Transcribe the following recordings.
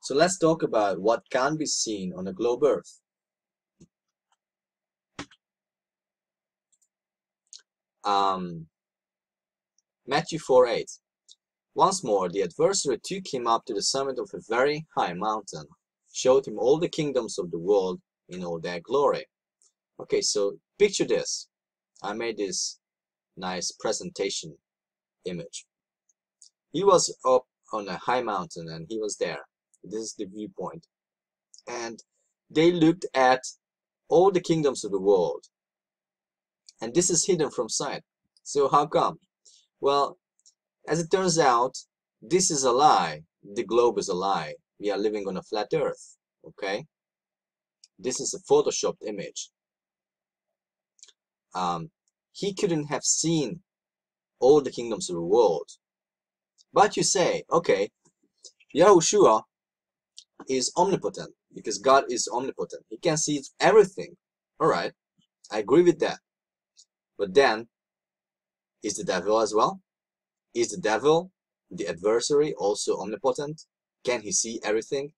So let's talk about what can be seen on a globe Earth. Matthew 4:8. Once more the adversary took him up to the summit of a very high mountain, showed him all the kingdoms of the world in all their glory. Okay, so picture this. I made this nice presentation image. He was up on a high mountain and he was there. This is the viewpoint. And they looked at all the kingdoms of the world. And this is hidden from sight. So how come? Well, as it turns out, this is a lie. The globe is a lie. We are living on a flat earth. Okay? This is a photoshopped image. He couldn't have seen all the kingdoms of the world. But you say, okay, Yahushua is omnipotent because God is omnipotent. He can see everything. All right, I agree with that. But then, is the devil as well? Is the devil, the adversary, also omnipotent? Can he see everything?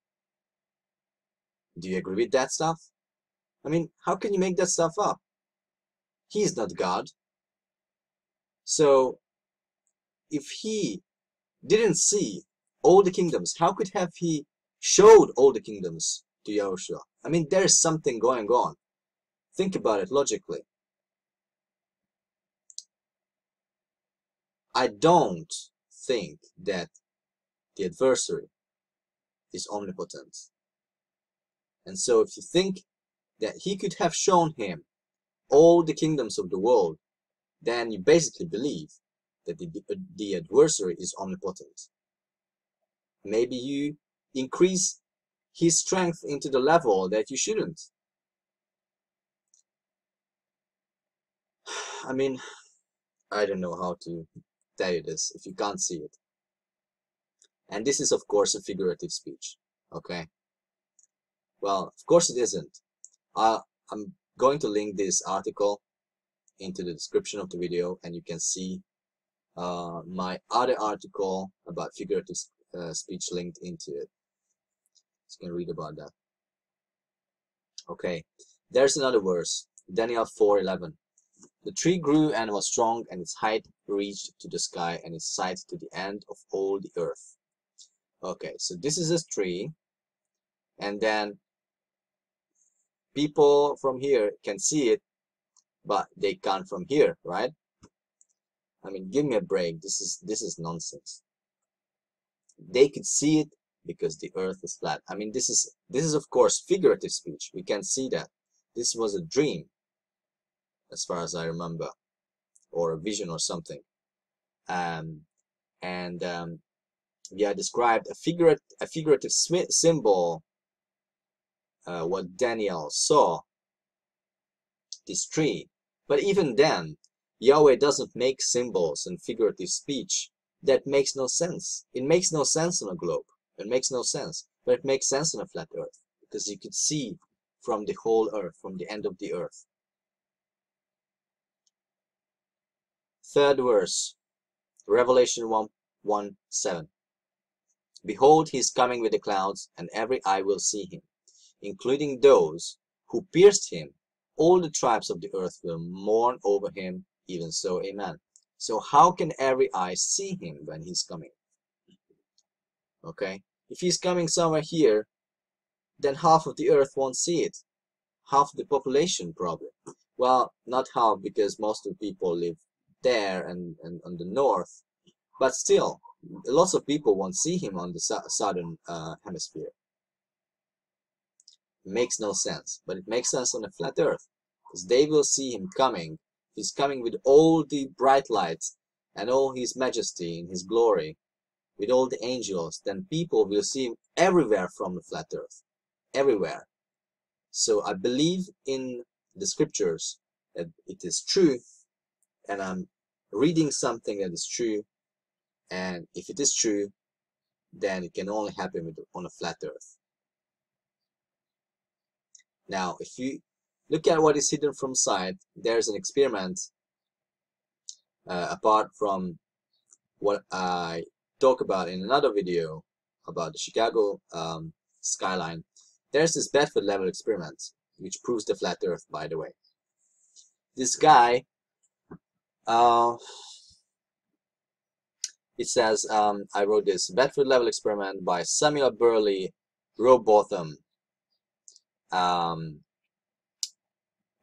Do you agree with that stuff? I mean, how can you make that stuff up? He is not God. So, if he didn't see all the kingdoms, how could have he showed all the kingdoms to Yahushua? I mean, there is something going on. Think about it logically. I don't think that the adversary is omnipotent. And so if you think that he could have shown him all the kingdoms of the world, then you basically believe that the adversary is omnipotent. Maybe you increase his strength into the level that you shouldn't. I mean, I don't know how to tell you this if you can't see it. And this is, of course, a figurative speech. Okay? Well, of course it isn't. I'm going to link this article into the description of the video, and you can see my other article about figurative speech linked into it. So you can read about that. Okay, there's another verse, Daniel 4:11. The tree grew and was strong, and its height reached to the sky, and its sight to the end of all the earth. Okay, so this is a tree, and then people from here can see it, but they can't from here, right? I mean, give me a break. This is nonsense. They could see it because the earth is flat. I mean, this is of course figurative speech. We can see that this was a dream, as far as I remember, or a vision or something. We are described a figurative symbol. What Daniel saw, this tree. But even then, Yahweh doesn't make symbols and figurative speech. That makes no sense. It makes no sense on a globe. It makes no sense. But it makes sense on a flat earth, because you could see from the whole earth, from the end of the earth. Third verse, Revelation 1:7. Behold, he is coming with the clouds, and every eye will see him, including those who pierced him. All the tribes of the earth will mourn over him, even so, amen. So how can every eye see him when he's coming? Okay, if he's coming somewhere here, then half of the earth won't see it. Half the population probably. Well, not half, because most of the people live there and on the north, but still, lots of people won't see him on the southern hemisphere. It makes no sense, but it makes sense on a flat earth, because they will see him coming. He's coming with all the bright lights and all his majesty and his glory, with all the angels. Then people will see him everywhere from the flat earth, everywhere. So I believe in the scriptures that it is true, and I'm reading something that is true, and if it is true, then it can only happen on a flat earth. Now, if you look at what is hidden from sight, there's an experiment apart from what I talk about in another video about the Chicago skyline. There's this Bedford level experiment, which proves the flat Earth, by the way. This guy, it says, I wrote this Bedford level experiment by Samuel Burley Rowbotham.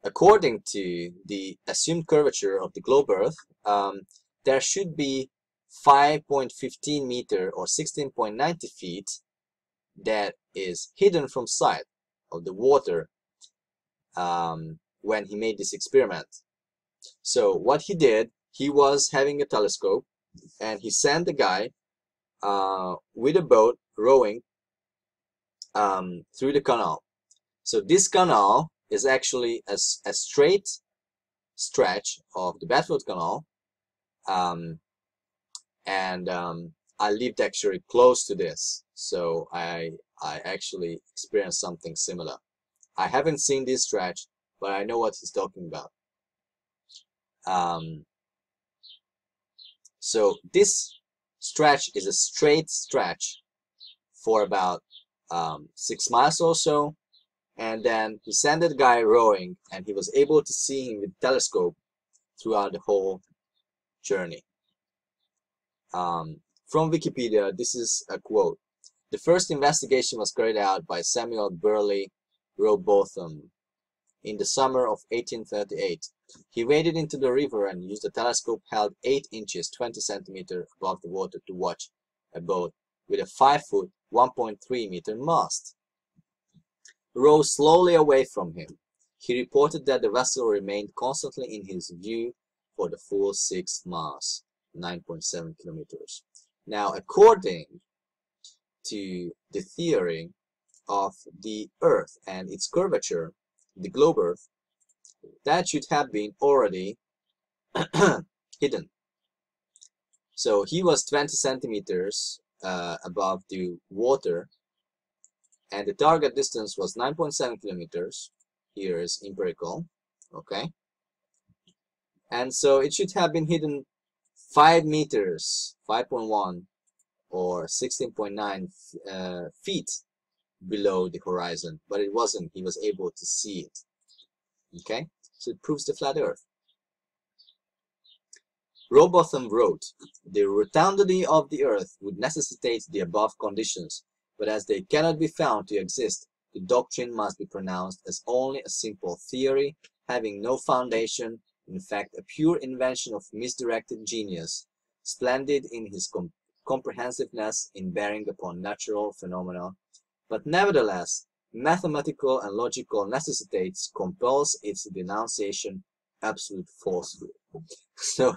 According to the assumed curvature of the globe Earth, there should be 5.15 meter or 16.90 feet that is hidden from sight of the water when he made this experiment. So what he did, he was having a telescope and he sent the guy with a boat rowing through the canal. So this canal is actually a straight stretch of the Bedford Canal, and I lived actually close to this, so I actually experienced something similar. I haven't seen this stretch, but I know what he's talking about. So this stretch is a straight stretch for about 6 miles or so, and then he sent the guy rowing, and he was able to see him with the telescope throughout the whole journey. From Wikipedia, this is a quote. The first investigation was carried out by Samuel Burley Rowbotham in the summer of 1838. He waded into the river and used a telescope held 8 inches 20 centimeters above the water to watch a boat with a 5-foot 1.3 meter mast row slowly away from him. He reported that the vessel remained constantly in his view for the full 6 miles, 9.7 kilometers. Now, according to the theory of the Earth and its curvature, the globe Earth, that should have been already hidden. So he was 20 centimeters above the water, and the target distance was 9.7 kilometers. Here is empirical, okay? And so it should have been hidden 5 meters, 5.1 or 16.9 feet below the horizon, but it wasn't. He was able to see it, okay? So it proves the flat Earth. Rowbotham wrote, the rotundity of the Earth would necessitate the above conditions, but as they cannot be found to exist, the doctrine must be pronounced as only a simple theory, having no foundation, in fact a pure invention of misdirected genius, splendid in his comprehensiveness in bearing upon natural phenomena, but nevertheless mathematical and logical necessitates compels its denunciation absolute falsehood. So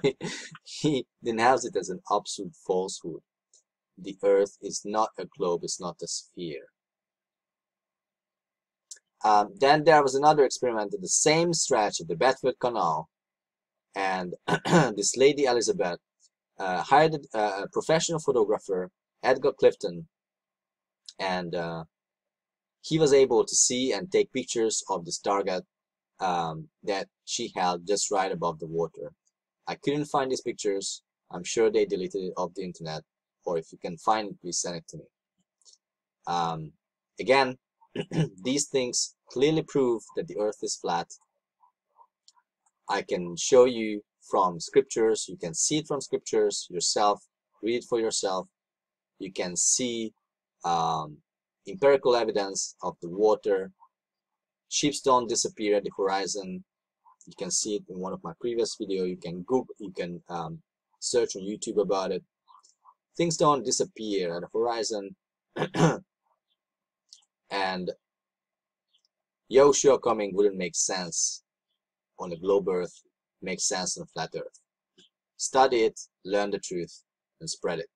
he denounced it as an absolute falsehood. The Earth is not a globe, it's not a sphere. Then there was another experiment at the same stretch of the Bedford Canal, and this lady Elizabeth hired a professional photographer, Edgar Clifton, and he was able to see and take pictures of this target that she held just right above the water. I couldn't find these pictures. I'm sure they deleted it off the internet, or if you can find it, please send it to me. Again, these things clearly prove that the Earth is flat. I can show you from scriptures. You can see it from scriptures yourself. Read it for yourself. You can see empirical evidence of the water. Ships don't disappear at the horizon. You can see it in one of my previous videos. You can Google, you can search on YouTube about it. Things don't disappear at the horizon. And Yoshua coming wouldn't make sense on the globe Earth, makes sense on a flat Earth. Study it, learn the truth, and spread it.